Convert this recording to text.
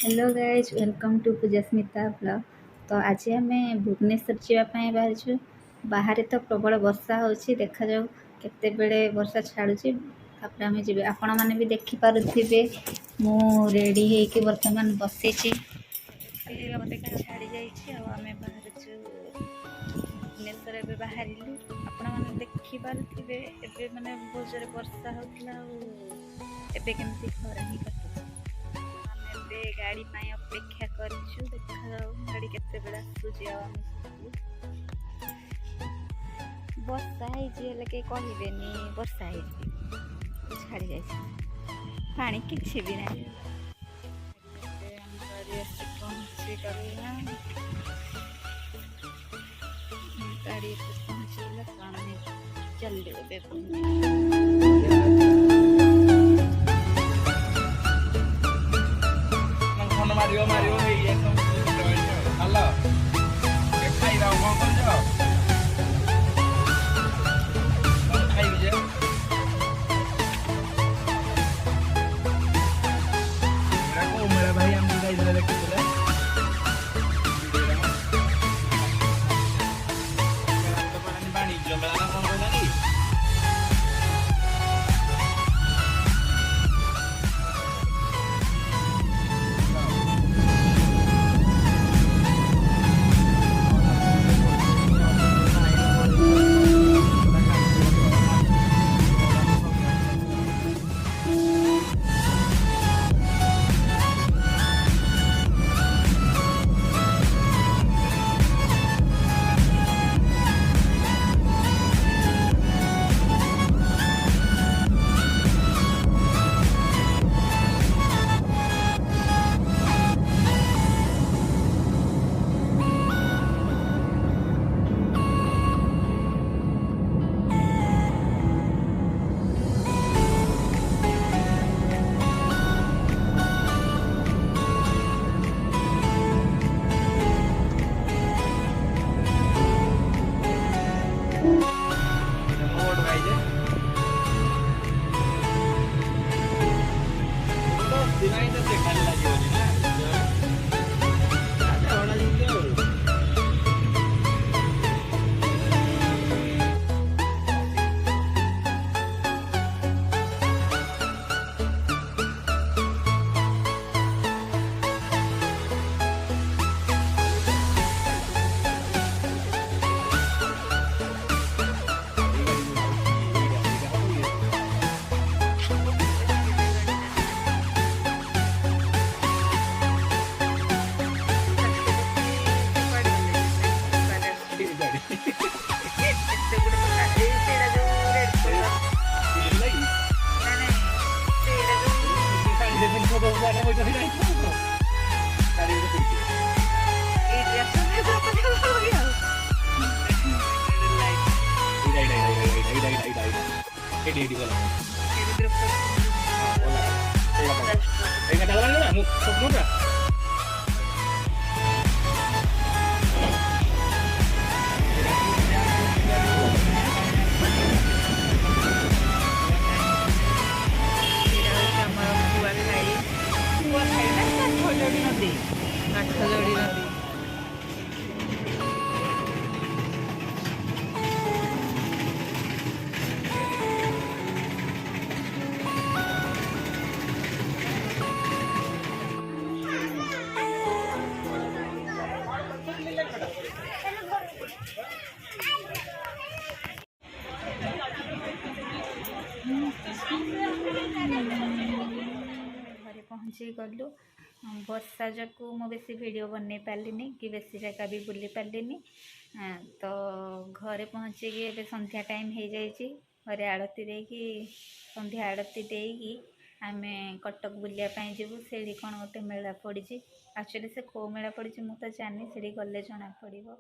Hello guys welcome to Poojasmita blog. तो आज आम भुवनेश्वर जावाई बाहर बाहर तो प्रबल वर्षा होची देखा जाऊ केतेबेले वर्षा छाड़ुची तापर आम जी आपण मैंने भी देखिपे मु रेडी होके बर्तमान बसी मत छाड़ी जामें बाहर भुवनेश्वर ए बाहर आपण मैंने देखिपे मैंने बहुत जोर वर्षा होता केमती खरा ही कटुच गाड़ी अपेक्षा करूँ देखा गाड़ी केते आसूची वर्षा है कहबेनि वर्षा छाड़ी जाए पानी किसी भी ना पहुँची गला गाड़ी पहुँचला तो आम चल Mario iya halo khai vào ngon không chứ khai bây giờ मेरा भाई हम इधर इधर लेके चले तो पानी पानी जंगल ना कौन बोला नी घरे पहुँची गलु वर्षा जो मु बेसी वीडियो बनई पार्लिनी कि बेसी जगह भी बुली पार्लिनी तो घरे पहुँची ए संध्या टाइम हो जाइए घरे आड़ती देकी संध्या आड़ती देकी आम कटक बुलापाई जीवु से कौन गोटे मेला पड़ी एक्चुअली से कौ मेला पड़ी मुझे जानी से गले जना पड़ो।